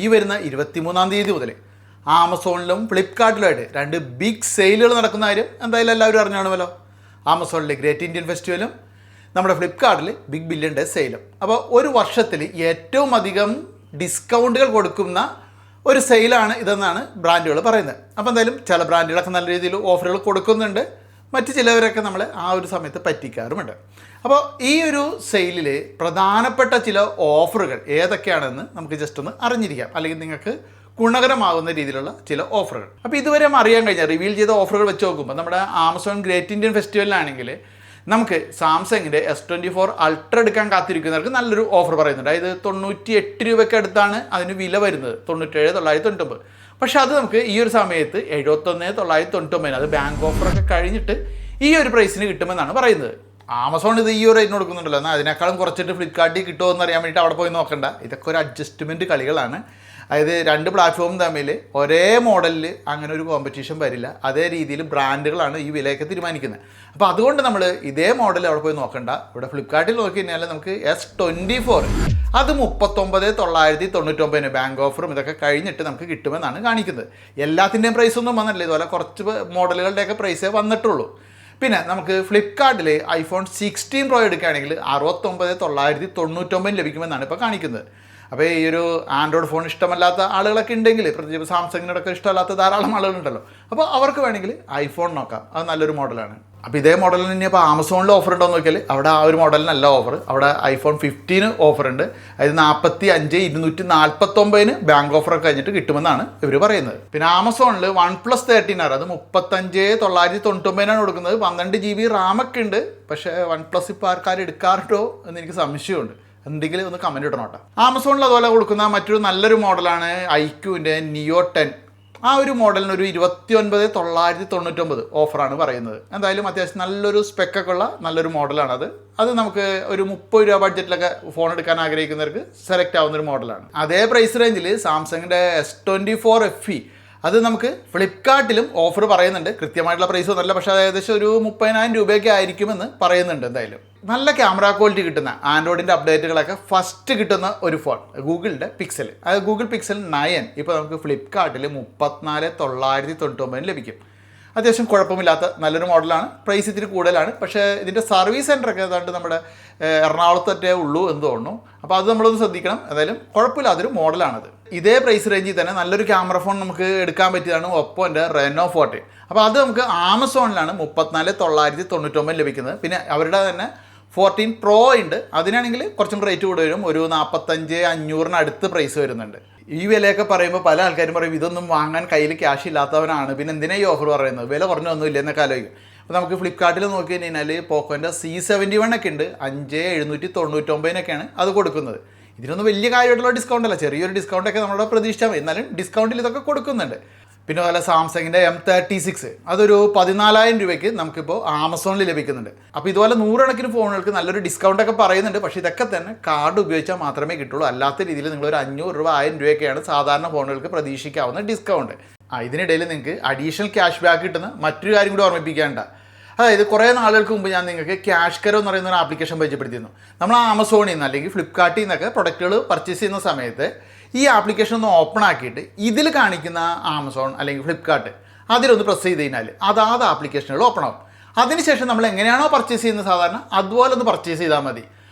ഈ വരുന്ന 23-ാം തീയതി മുതൽ ആമസോണിലും ഫ്ലിപ്കാർട്ടിലുമായിട്ട് 2 ബിഗ് സെയിലുകൾ നടക്കുന്ന കാര്യം എന്തായാലും എല്ലാവരും അറിഞ്ഞാണുമല്ലോ. ആമസോണിൽ ഗ്രേറ്റ് ഇന്ത്യൻ ഫെസ്റ്റിവലും നമ്മുടെ ഫ്ലിപ്കാർട്ടിൽ ബിഗ് ബില്യൺ ഡേ സെയിലും. അപ്പോൾ ഒരു വർഷത്തിൽ ഏറ്റവും അധികം ഡിസ്കൗണ്ടുകൾ കൊടുക്കുന്ന ഒരു സെയിലാണ് ഇതെന്നാണ് ബ്രാൻഡുകൾ പറയുന്നത്. അപ്പോൾ എന്തായാലും ചില ബ്രാൻഡുകളൊക്കെ നല്ല രീതിയിൽ ഓഫറുകൾ കൊടുക്കുന്നുണ്ട്, മറ്റ് ചിലവരൊക്കെ നമ്മൾ ആ ഒരു സമയത്ത് പറ്റിക്കാറുമുണ്ട്. അപ്പോൾ ഈ ഒരു സെയിലിൽ പ്രധാനപ്പെട്ട ചില ഓഫറുകൾ ഏതൊക്കെയാണെന്ന് നമുക്ക് ജസ്റ്റ് ഒന്ന് അറിഞ്ഞിരിക്കാം, അല്ലെങ്കിൽ നിങ്ങൾക്ക് ഗുണകരമാകുന്ന രീതിയിലുള്ള ചില ഓഫറുകൾ. അപ്പോൾ ഇതുവരെ അറിയാൻ കഴിഞ്ഞാൽ റിവീൽ ചെയ്ത ഓഫറുകൾ വെച്ച് നോക്കുമ്പോൾ നമ്മുടെ ആമസോൺ ഗ്രേറ്റ് ഇന്ത്യൻ ഫെസ്റ്റിവലിലാണെങ്കിൽ നമുക്ക് സാംസങ്ങിൻ്റെ S24 അൾട്ര എടുക്കാൻ കാത്തിരിക്കുന്നവർക്ക് നല്ലൊരു ഓഫർ പറയുന്നുണ്ട്. അതായത് 98 രൂപയ്ക്ക് അടുത്താണ് അതിന് വില വരുന്നത്, 97,999. പക്ഷേ അത് നമുക്ക് ഈ ഒരു സമയത്ത് 71,999, അത് ബാങ്ക് ഓഫറൊക്കെ കഴിഞ്ഞിട്ട് ഈ ഒരു പ്രൈസിന് കിട്ടുമെന്നാണ് പറയുന്നത്. ആമസോൺ ഇത് ഈ ഒരു റേറ്റിന് കൊടുക്കുന്നുണ്ടല്ലോ, എന്നാൽ അതിനേക്കാളും കുറച്ചിട്ട് ഫ്ലിപ്കാർട്ടിൽ കിട്ടുമോ എന്ന് അറിയാൻ വേണ്ടിയിട്ട് അവിടെ പോയി നോക്കണ്ട. ഇതൊക്കെ ഒരു അഡ്ജസ്റ്റ്മെൻറ്റ് കളികളാണ്. അതായത് 2 പ്ലാറ്റ്ഫോമും തമ്മിൽ ഒരേ മോഡലിൽ അങ്ങനെ ഒരു കോമ്പറ്റീഷൻ വരില്ല. അതേ രീതിയിൽ ബ്രാൻഡുകളാണ് ഈ വിലയൊക്കെ തീരുമാനിക്കുന്നത്. അപ്പോൾ അതുകൊണ്ട് നമ്മൾ ഇതേ മോഡൽ അവിടെ പോയി നോക്കണ്ട. ഇവിടെ ഫ്ലിപ്കാർട്ടിൽ നോക്കി കഴിഞ്ഞാൽ നമുക്ക് S24 അത് 39,999 ബാങ്ക് ഓഫറും ഇതൊക്കെ കഴിഞ്ഞിട്ട് നമുക്ക് കിട്ടുമെന്നാണ് കാണിക്കുന്നത്. എല്ലാത്തിൻ്റെയും പ്രൈസൊന്നും വന്നില്ല, ഇതുപോലെ കുറച്ച് മോഡലുകളുടെയൊക്കെ പ്രൈസേ വന്നിട്ടുള്ളൂ. പിന്നെ നമുക്ക് ഫ്ലിപ്കാർട്ടിൽ iPhone 16 Pro എടുക്കുകയാണെങ്കിൽ 69,999 ലഭിക്കുമെന്നാണ് ഇപ്പോൾ കാണിക്കുന്നത്. അപ്പോൾ ഈ ഒരു ആൻഡ്രോയിഡ് ഫോൺ ഇഷ്ടമല്ലാത്ത ആളുകളൊക്കെ ഉണ്ടെങ്കിൽ, പ്രത്യേകിച്ച് സാംസങ്ങിനോടൊക്കെ ഇഷ്ടമല്ലാത്ത ധാരാളം ആളുകളുണ്ടല്ലോ, അപ്പോൾ അവർക്ക് വേണമെങ്കിൽ ഐഫോൺ നോക്കാം, അത് നല്ലൊരു മോഡലാണ്. അപ്പോൾ ഇതേ മോഡലിന് തന്നെ ഇപ്പോൾ ആമസോണിൽ ഓഫർ ഉണ്ടോ എന്ന് നോക്കിയാൽ അവിടെ ആ ഒരു മോഡലിനല്ല ഓഫർ. അവിടെ iPhone 15 ഓഫർ ഉണ്ട്, അതായത് 45,249 ബാങ്ക് ഓഫറൊക്കെ കഴിഞ്ഞിട്ട് കിട്ടുമെന്നാണ് ഇവർ പറയുന്നത്. പിന്നെ ആമസോണിൽ OnePlus 13R അത് 35,999 കൊടുക്കുന്നത്. 12 GB റാമൊക്കെ ഉണ്ട്. പക്ഷേ OnePlus ഇപ്പോൾ ആൾക്കാർ എടുക്കാറുണ്ടോ എന്ന് എനിക്ക് സംശയമുണ്ട്. എന്തെങ്കിലും ഒന്ന് കമൻറ്റ് ഇടണം കേട്ടോ. ആമസോണിൽ അതുപോലെ കൊടുക്കുന്ന മറ്റൊരു നല്ലൊരു മോഡലാണ് iQൻ്റെ Neo 10. ആ ഒരു മോഡലിന് ഒരു 29,999 ഓഫറാണ് പറയുന്നത്. എന്തായാലും അത്യാവശ്യം നല്ലൊരു സ്പെക്കൊക്കെ ഉള്ള നല്ലൊരു മോഡലാണത്. അത് നമുക്ക് ഒരു 30 രൂപ ബഡ്ജറ്റിലൊക്കെ ഫോൺ എടുക്കാൻ ആഗ്രഹിക്കുന്നവർക്ക് സെലക്ട് ആവുന്നൊരു മോഡലാണ്. അതേ പ്രൈസ് റേഞ്ചിൽ സാംസങ്ങിൻ്റെ S24 FE അത് നമുക്ക് ഫ്ലിപ്കാർട്ടിലും ഓഫർ പറയുന്നുണ്ട്. കൃത്യമായിട്ടുള്ള പ്രൈസ് ഒന്നല്ല, പക്ഷേ ഏകദേശം ഒരു 30,000 രൂപയൊക്കെ ആയിരിക്കുമെന്ന് പറയുന്നുണ്ട്. എന്തായാലും നല്ല ക്യാമറ ക്വാളിറ്റി കിട്ടുന്ന ആൻഡ്രോയിഡിൻ്റെ അപ്ഡേറ്റുകളൊക്കെ ഫസ്റ്റ് കിട്ടുന്ന ഒരു ഫോൺ ഗൂഗിളിൻ്റെ പിക്സൽ, അത് ഗൂഗിൾ പിക്സൽ 9 ഇപ്പോൾ നമുക്ക് ഫ്ലിപ്കാർട്ടിൽ 34,999 ലഭിക്കും. അത്യാവശ്യം കുഴപ്പമില്ലാത്ത നല്ലൊരു മോഡലാണ്. പ്രൈസ് ഇത്തിരി കൂടുതലാണ്, പക്ഷേ ഇതിൻ്റെ സർവീസ് സെൻറ്ററൊക്കെ ഏതാണ്ട് നമ്മുടെ എറണാകുളത്തേ ഉള്ളൂ എന്ന് തോന്നുന്നു. അപ്പോൾ അത് നമ്മളൊന്ന് ശ്രദ്ധിക്കണം. എന്തായാലും കുഴപ്പമില്ലാത്തൊരു മോഡലാണത്. ഇതേ പ്രൈസ് റേഞ്ചിൽ തന്നെ നല്ലൊരു ക്യാമറ ഫോൺ നമുക്ക് എടുക്കാൻ പറ്റിയതാണ് ഒപ്പോൻ്റെ Reno 14. അപ്പോൾ അത് നമുക്ക് ആമസോണിലാണ് 34,999 ലഭിക്കുന്നത്. പിന്നെ അവരുടെ തന്നെ 14 Pro ഉണ്ട്, അതിനാണെങ്കിൽ കുറച്ചും റേറ്റ് കൂടെ വരും, ഒരു 45,500 അടുത്ത് പ്രൈസ് വരുന്നുണ്ട്. ഈ വിലയൊക്കെ പറയുമ്പോൾ പല ആൾക്കാരും പറയും ഇതൊന്നും വാങ്ങാൻ കയ്യിൽ ക്യാഷ് ഇല്ലാത്തവനാണ്, പിന്നെ എന്തിനാ ഈ ഓഫർ പറയുന്നത്, വില കുറഞ്ഞൊന്നുമില്ല എന്നൊക്കെ ആലോചിക്കും. അപ്പോൾ നമുക്ക് ഫ്ലിപ്കാർട്ടിൽ നോക്കി കഴിഞ്ഞാൽ പോക്കോൻ്റെ C71 ഒക്കെ ഉണ്ട്, 5,799 അത് കൊടുക്കുന്നത്. ഇതിനൊന്നും വലിയ കാര്യമായിട്ടുള്ള ഡിസ്കൗണ്ട് അല്ല, ചെറിയൊരു ഡിസ്കൗണ്ടൊക്കെ നമ്മളോട് പ്രതീക്ഷിച്ചാൽ മതി, എന്നാലും ഡിസ്കൗണ്ടിൽ ഇതൊക്കെ കൊടുക്കുന്നുണ്ട്. പിന്നെ അതുപോലെ സാംസങ്ങിൻ്റെ M36 അതൊരു 14,000 രൂപയ്ക്ക് നമുക്കിപ്പോൾ ആമസോണിൽ ലഭിക്കുന്നുണ്ട്. അപ്പോൾ ഇതുപോലെ 100 കണക്കിന് ഫോണുകൾക്ക് നല്ലൊരു ഡിസ്കൗണ്ടൊക്കെ പറയുന്നുണ്ട്. പക്ഷേ ഇതൊക്കെ തന്നെ കാർഡ് ഉപയോഗിച്ചാൽ മാത്രമേ കിട്ടുള്ളൂ. അല്ലാത്ത രീതിയിൽ നിങ്ങളൊരു 500 രൂപ 1000 രൂപയൊക്കെയാണ് സാധാരണ ഫോണുകൾക്ക് പ്രതീക്ഷിക്കാവുന്ന ഡിസ്കൗണ്ട്. ഇതിനിടയിൽ നിങ്ങൾക്ക് അഡീഷണൽ ക്യാഷ് ബാക്ക് കിട്ടുന്ന മറ്റൊരു കാര്യം കൂടി ഓർമ്മിപ്പിക്കേണ്ട. അതായത് കുറേ നാളുകൾക്ക് മുമ്പ് ഞാൻ നിങ്ങൾക്ക് ക്യാഷ് കരോ എന്ന് പറയുന്ന ഒരു ആപ്ലിക്കേഷൻ പരിചയപ്പെടുത്തിയിരുന്നു. നമ്മൾ ആമസോണിൽ നിന്ന് അല്ലെങ്കിൽ ഫ്ലിപ്കാർട്ടിൽ നിന്നൊക്കെ പ്രൊഡക്റ്റുകൾ പർച്ചേസ് ചെയ്യുന്ന സമയത്ത് ഈ ആപ്ലിക്കേഷൻ ഒന്ന് ഓപ്പൺ ആക്കിയിട്ട് ഇതിൽ കാണിക്കുന്ന ആമസോൺ അല്ലെങ്കിൽ ഫ്ലിപ്കാർട്ട് അതിലൊന്ന് പ്രസ് ചെയ്ത് കഴിഞ്ഞാൽ അതാത് ആപ്ലിക്കേഷനുകൾ ഓപ്പൺ ആവും. അതിനുശേഷം നമ്മൾ എങ്ങനെയാണോ പർച്ചേസ് ചെയ്യുന്നത് സാധാരണ അതുപോലെ ഒന്ന് പർച്ചേസ് ചെയ്താൽ മതി.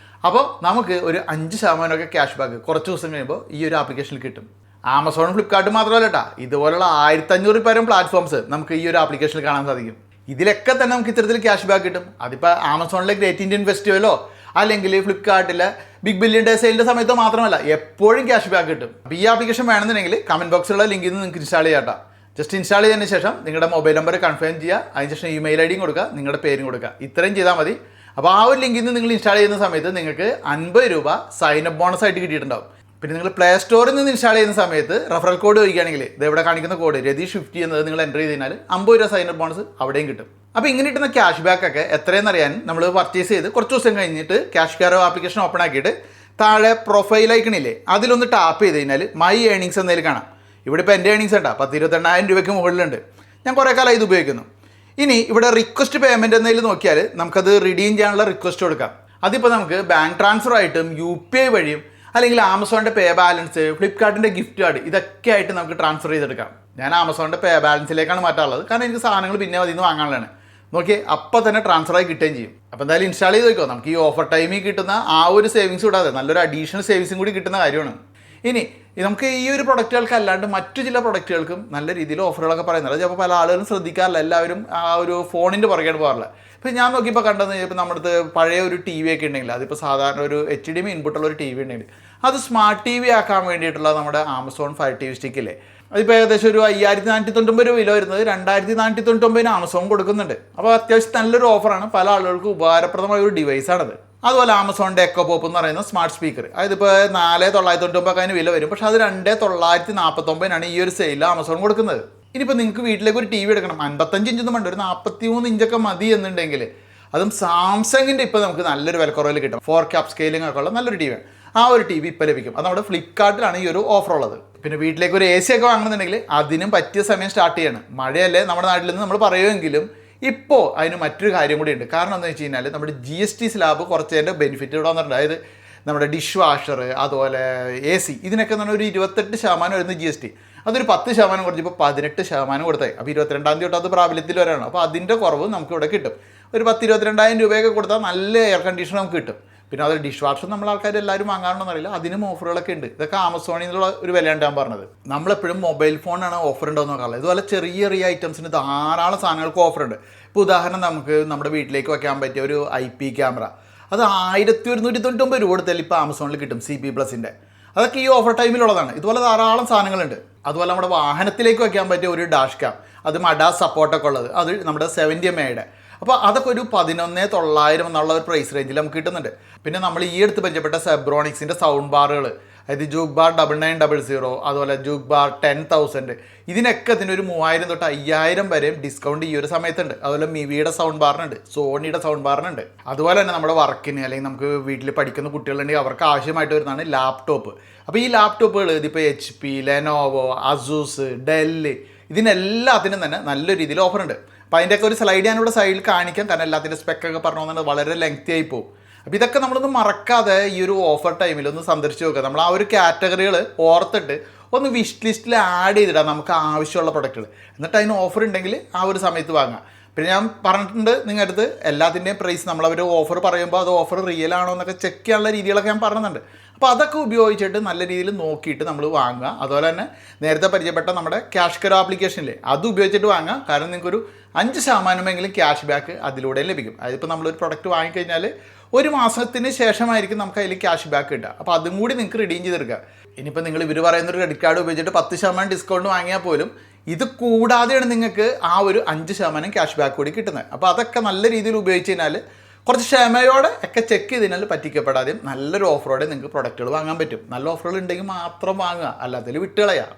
അപ്പോൾ നമുക്ക് ഒരു 5% ക്യാഷ് ബാക്ക് കുറച്ച് ദിവസം കഴിയുമ്പോൾ ഈ ഒരു ആപ്ലിക്കേഷനിൽ കിട്ടും. ആമസോണും ഫ്ലിപ്കാർട്ടും മാത്രമല്ല കേട്ടോ, ഇതുപോലുള്ള 1,500 പരം പ്ലാറ്റ്ഫോംസ് നമുക്ക് ഈ ഒരു ആപ്ലിക്കേഷനിൽ കാണാൻ സാധിക്കും. ഇതിലൊക്കെ തന്നെ നമുക്ക് ഇത്തരത്തിൽ ക്യാഷ് ബാക്ക് കിട്ടും. അതിപ്പോൾ ആമസോണിലെ ഗ്രേറ്റ് ഇന്ത്യൻ ഫെസ്റ്റിവലോ അല്ലെങ്കിൽ ഫ്ലിപ്കാർട്ടിലെ ബിഗ് ബില്യൺ ഡേ സെയിലിൻ്റെ സമയത്തോ മാത്രമല്ല, എപ്പോഴും ക്യാഷ് ബാക്ക് കിട്ടും. അപ്പോൾ ഈ ആപ്ലിക്കേഷൻ വേണമെന്നുണ്ടെങ്കിൽ കമൻറ്റ് ബോക്സിലുള്ള ലിങ്കിൽ നിന്ന് നിങ്ങൾക്ക് ഇൻസ്റ്റാൾ ചെയ്യാം കേട്ടോ. ജസ്റ്റ് ഇൻസ്റ്റാൾ ചെയ്തതിന് ശേഷം നിങ്ങളുടെ മൊബൈൽ നമ്പർ കൺഫേം ചെയ്യുക, അതിനുശേഷം ഇമെയിൽ ഐ ഡിയും കൊടുക്കുക, നിങ്ങളുടെ പേരും കൊടുക്കുക, ഇത്രയും ചെയ്താൽ മതി. അപ്പോൾ ആ ഒരു ലിങ്കിൽ നിന്ന് നിങ്ങൾ ഇൻസ്റ്റാൾ ചെയ്യുന്ന സമയത്ത് നിങ്ങൾക്ക് 50 രൂപ സൈൻ അപ്പ് ബോണസ് ആയിട്ട് കിട്ടിയിട്ടുണ്ടാവും. പിന്നെ നിങ്ങൾ പ്ലേ സ്റ്റോറിൽ നിന്ന് ഇൻസ്റ്റാൾ ചെയ്യുന്ന സമയത്ത് റഫറൽ കോഡ് വയ്ക്കുകയാണെങ്കിൽ ഇതെവിടെ കാണിക്കുന്ന കോഡ് രതീഷ് 50 എന്നത് നിങ്ങൾ എൻ്റർ ചെയ്ത് കഴിഞ്ഞാൽ 50 രൂപ സൈൻ അപ്പ് ബോണസ് അവിടെയും കിട്ടും. അപ്പോൾ ഇങ്ങനെ കിട്ടുന്ന ക്യാഷ് ബാക്ക് ഒക്കെ എത്രയെന്ന് അറിയാൻ നമ്മൾ പർച്ചേസ് ചെയ്ത് കുറച്ച് ദിവസം കഴിഞ്ഞിട്ട് ക്യാഷ് കാരോ ആപ്ലിക്കേഷൻ ഓപ്പൺ ആക്കിയിട്ട് താഴെ പ്രൊഫൈൽ ഐക്കണില്ലേ അതിലൊന്ന് ടാപ്പ് ചെയ്ത് കഴിഞ്ഞാൽ മൈ ഏണിങ്സ് എന്നതിൽ കാണാം. ഇവിടെ ഇപ്പോൾ എൻ്റെ ഏണിങ്സ് ഉണ്ടാ 10,28,000 രൂപയ്ക്ക് മുകളിലുണ്ട്. ഞാൻ കുറേ കാലം ഇത് ഉപയോഗിക്കുന്നു. ഇനി ഇവിടെ റിക്വസ്റ്റ് പേയ്മെൻറ്റ് എന്നതിൽ നോക്കിയാൽ നമുക്കത് റിഡീം ചെയ്യാനുള്ള റിക്വസ്റ്റ് കൊടുക്കാം. അതിപ്പോൾ നമുക്ക് ബാങ്ക് ട്രാൻസ്ഫർ ആയിട്ടും UPI വഴിയും അല്ലെങ്കിൽ ആമസോണിൻ്റെ പേ ബാലൻസ്, ഫ്ലിപ്കാർട്ടിൻ്റെ ഗിഫ്റ്റ് കാർഡ്, ഇതൊക്കെ ആയിട്ട് നമുക്ക് ട്രാൻസ്ഫർ ചെയ്തെടുക്കാം. ഞാൻ ആമസോണിൻ്റെ പേ ബാലൻസിലേക്കാണ് മാറ്റാനുള്ളത്, കാരണം എനിക്ക് സാധനങ്ങൾ പിന്നെ അതിൽ നിന്ന് വാങ്ങാനുള്ളതാണ്. നോക്കിയേ, അപ്പോൾ തന്നെ ട്രാൻസ്ഫറായി കിട്ടുകയും ചെയ്യും. അപ്പോൾ എന്തായാലും ഇൻസ്റ്റാൾ ചെയ്ത് നോക്കിയോ. നമുക്ക് ഈ ഓഫർ ടൈമിൽ കിട്ടുന്ന ആ ഒരു സേവിങ്സ് കൂടാതെ നല്ലൊരു അഡീഷണൽ സേവിങ്സും കൂടി കിട്ടുന്ന കാര്യമാണ്. ഇനി നമുക്ക് ഈ ഒരു പ്രൊഡക്റ്റുകൾക്ക് അല്ലാണ്ട് മറ്റു ചില പ്രൊഡക്റ്റുകൾക്കും നല്ല രീതിയിൽ ഓഫറുകളൊക്കെ പറയുന്നത് ചിലപ്പോൾ പല ആളുകളും ശ്രദ്ധിക്കാറില്ല. എല്ലാവരും ആ ഒരു ഫോണിൻ്റെ പുറകെയാണ് പോകാറില്ല. ഇപ്പോൾ ഞാൻ നോക്കിയപ്പോൾ കണ്ടെന്ന് ഇപ്പോൾ നമ്മുടെ അടുത്ത് പഴയ ഒരു ടി വി ഒക്കെ ഉണ്ടെങ്കിൽ, അതിപ്പോൾ സാധാരണ ഒരു HDMI ഇൻപുട്ടുള്ള ഒരു ടി വി ഉണ്ടെങ്കിൽ അത് സ്മാർട്ട് ടി വി ആക്കാൻ വേണ്ടിയിട്ടുള്ള നമ്മുടെ ആമസോൺ ഫയർ ടി വി സ്റ്റിക്കില്ലേ, അതിപ്പോൾ ഏകദേശം ഒരു 5499 രൂപ വില വരുന്നത് 2499 ആമസോൺ കൊടുക്കുന്നുണ്ട്. അപ്പോൾ അത്യാവശ്യം നല്ലൊരു ഓഫറാണ്, പല ആളുകൾക്കും ഉപകാരപ്രദമായ ഒരു ഡിവൈസാണത്. അതുപോലെ ആമസോണിൻ്റെ എക്കോ പോപ്പ് എന്ന് പറയുന്ന സ്മാർട്ട് സ്പീക്കർ, അതിപ്പോൾ 4999 അതിന് വില വരും. പക്ഷേ അത് 2949 ഈ ഒരു സെയിലിൽ ആമസോൺ കൊടുക്കുന്നത്. ഇനിയിപ്പോൾ നിങ്ങൾക്ക് വീട്ടിലേക്ക് ഒരു ടി വി എടുക്കണം, 55 ഇഞ്ചൊന്നും വേണ്ട, ഒരു 43 ഇഞ്ചൊക്കെ മതി എന്നുണ്ടെങ്കിൽ അതും സാംസങ്ങിൻ്റെ ഇപ്പോൾ നമുക്ക് നല്ലൊരു വിലക്കുറവിൽ കിട്ടും. 4K അപ്പ് സ്കെയിലിംഗ് ഒക്കെ ഉള്ള നല്ലൊരു ടി വിയാണ്. ആ ഒരു ടി വി ഇപ്പോൾ ലഭിക്കും. അത് നമ്മുടെ ഫ്ലിപ്കാർട്ടിലാണ് ഈ ഒരു ഓഫർ ഉള്ളത്. പിന്നെ വീട്ടിലേക്ക് ഒരു AC ഒക്കെ വാങ്ങണമെന്നുണ്ടെങ്കിൽ അതിനും പറ്റിയ സമയം സ്റ്റാർട്ട് ചെയ്യണം. മഴയല്ലേ നമ്മുടെ നാട്ടിൽ നിന്ന് നമ്മൾ പറയുമെങ്കിലും ഇപ്പോൾ അതിന് മറ്റൊരു കാര്യം കൂടി ഉണ്ട്. കാരണം എന്താണെന്ന് വെച്ച് കഴിഞ്ഞാൽ നമ്മുടെ GST സ്ലാബ് കുറച്ചതിൻ്റെ ബെനിഫിറ്റ് ഇവിടെ വന്നിട്ടുണ്ട്. അതായത് നമ്മുടെ ഡിഷ് വാഷർ, അതുപോലെ AC, ഇതിനൊക്കെ എന്ന് പറഞ്ഞാൽ ഒരു 28% വരുന്ന GST, അതൊരു 10% കുറച്ചിപ്പോൾ 18% കൊടുത്തായി. അപ്പോൾ 22-ാം തീയതി തൊട്ട് അത് പ്രാബല്യത്തിൽ വരാണ്. അപ്പോൾ അതിൻ്റെ കുറവ് നമുക്ക് ഇവിടെ കിട്ടും. ഒരു 10-22,000 രൂപയൊക്കെ കൊടുത്താൽ നല്ല എയർ കണ്ടീഷണർ നമുക്ക് കിട്ടും. പിന്നെ അത് ഡിഷ് വാഷർ നമ്മൾ ആൾക്കാർ എല്ലാവരും വാങ്ങാറുണ്ടെന്ന് അറിയില്ല, അതിനും ഓഫറുകളൊക്കെ ഉണ്ട്. ഇതൊക്കെ ആമസോണിൽ നിന്നുള്ള ഒരു വിലയാണ് ഞാൻ പറഞ്ഞത്. നമ്മളെപ്പോഴും മൊബൈൽ ഫോണാണ് ഓഫർ ഉണ്ടോയെന്ന് നോക്കാറുള്ളത്. ഇതുപോലെ ചെറിയ ചെറിയ ഐറ്റംസിന് ധാരാളം സാധനങ്ങൾക്ക് ഓഫറുണ്ട്. ഇപ്പോൾ ഉദാഹരണം നമുക്ക് നമ്മുടെ വീട്ടിലേക്ക് വയ്ക്കാൻ പറ്റിയ ഒരു IP ക്യാമറ, അത് 1199 രൂപ കൊടുത്താൽ ഇപ്പോൾ ആമസോണിൽ കിട്ടും CP+ൻ്റെ. അതൊക്കെ ഈ ഓഫർ ടൈമിലുള്ളതാണ്. ഇതുപോലെ ധാരാളം സാധനങ്ങളുണ്ട്. അതുപോലെ നമ്മുടെ വാഹനത്തിലേക്ക് വയ്ക്കാൻ പറ്റിയ ഒരു ഡാഷ് ക്യാം, അത് മഡാസ് സപ്പോർട്ടൊക്കെ ഉള്ളത്, അത് നമ്മുടെ 70mm. അപ്പോൾ അതൊക്കെ ഒരു 11,900 എന്നുള്ള ഒരു പ്രൈസ് റേഞ്ചിൽ നമുക്ക് കിട്ടുന്നുണ്ട്. പിന്നെ നമ്മൾ ഈ അടുത്ത് പരിചയപ്പെട്ട സെബ്രോണിക്സിൻ്റെ സൗണ്ട് ബാറുകൾ, അതായത് ജൂക്ക് ബാർ 9900, അതുപോലെ ജൂക്ക് ബാർ 10,000, ഇതിനൊക്കെ ഇതിനൊരു 3000 തൊട്ട് 5000 വരെയും ഡിസ്കൗണ്ട് ഈ ഒരു സമയത്തുണ്ട്. അതുപോലെ മിവിയുടെ സൗണ്ട് ബാറിനുണ്ട്, സോണിയുടെ സൗണ്ട് ബാറിനുണ്ട്. അതുപോലെ തന്നെ നമ്മുടെ വർക്കിന് അല്ലെങ്കിൽ നമുക്ക് വീട്ടിൽ പഠിക്കുന്ന കുട്ടികളുണ്ടെങ്കിൽ അവർക്ക് ആവശ്യമായിട്ട് വരുന്നതാണ് ലാപ്ടോപ്പ്. അപ്പോൾ ഈ ലാപ്ടോപ്പുകൾ ഇതിപ്പോൾ HP, ലെനോവോ, അസൂസ്, ഡെല്ല്, ഇതിനെല്ലാത്തിനും തന്നെ നല്ല രീതിയിൽ ഓഫറുണ്ട്. അപ്പോൾ അതിൻ്റെയൊക്കെ ഒരു സ്ലൈഡ് ഞാനിവിടെ സൈഡിൽ കാണിക്കാം, കാരണം എല്ലാത്തിൻ്റെ സ്പെക്കൊക്കെ പറഞ്ഞു പോകുന്നത് വളരെ ലെങ്തി ആയി പോകും. അപ്പോൾ ഇതൊക്കെ നമ്മളൊന്ന് മറക്കാതെ ഈ ഒരു ഓഫർ ടൈമിൽ ഒന്ന് സന്ദർശിച്ച് നോക്കുക. നമ്മൾ ആ ഒരു കാറ്റഗറികൾ ഓർത്തിട്ട് ഒന്ന് വിഷ് ലിസ്റ്റിൽ ആഡ് ചെയ്തിടാം നമുക്ക് ആവശ്യമുള്ള പ്രൊഡക്റ്റുകൾ. എന്നിട്ട് അതിന് ഓഫർ ഉണ്ടെങ്കിൽ ആ ഒരു സമയത്ത് വാങ്ങാം. പിന്നെ ഞാൻ പറഞ്ഞിട്ടുണ്ട് നിങ്ങളുടെ അടുത്ത് എല്ലാത്തിൻ്റെയും പ്രൈസ് നമ്മളവർ ഓഫർ പറയുമ്പോൾ അത് ഓഫർ റിയൽ ആണോ എന്നൊക്കെ ചെക്ക് ചെയ്യാനുള്ള രീതികളൊക്കെ ഞാൻ പറയുന്നുണ്ട്. അപ്പോൾ അതൊക്കെ ഉപയോഗിച്ചിട്ട് നല്ല രീതിയിൽ നോക്കിയിട്ട് നമ്മൾ വാങ്ങുക. അതുപോലെ തന്നെ നേരത്തെ പരിചയപ്പെട്ട നമ്മുടെ ക്യാഷ് കരോ ആപ്ലിക്കേഷനില്ലേ, അത് ഉപയോഗിച്ചിട്ട് വാങ്ങുക. കാരണം നിങ്ങൾക്കൊരു 5% ക്യാഷ് ബാക്ക് അതിലൂടെ ലഭിക്കും. അതിപ്പോൾ നമ്മളൊരു പ്രൊഡക്റ്റ് വാങ്ങിക്കഴിഞ്ഞാൽ ഒരു മാസത്തിന് ശേഷമായിരിക്കും നമുക്ക് അതിൽ ക്യാഷ് ബാക്ക് കിട്ടുക. അപ്പോൾ അതും കൂടി നിങ്ങൾക്ക് റിഡീം ചെയ്തെടുക്കുക. ഇനിയിപ്പോൾ നിങ്ങൾ ഇവർ പറയുന്നൊരു ക്രെഡിറ്റ് കാർഡ് ഉപയോഗിച്ചിട്ട് 10% ഡിസ്കൗണ്ട് വാങ്ങിയാൽ പോലും ഇത് കൂടാതെയാണ് നിങ്ങൾക്ക് ആ ഒരു 5% ക്യാഷ് ബാക്ക് കൂടി കിട്ടുന്നത്. അപ്പോൾ അതൊക്കെ നല്ല രീതിയിൽ ഉപയോഗിച്ച് കഴിഞ്ഞാൽ കുറച്ച് ക്ഷമയോടെ ഒക്കെ ചെക്ക് ചെയ്തതിനാൽ പറ്റിക്കപ്പെടാതെയും നല്ലൊരു ഓഫറോടെ നിങ്ങൾക്ക് പ്രൊഡക്റ്റുകൾ വാങ്ങാൻ പറ്റും. നല്ല ഓഫറുകൾ ഉണ്ടെങ്കിൽ മാത്രം വാങ്ങുക, അല്ലാത്തതിൽ വിട്ടുകളയുക.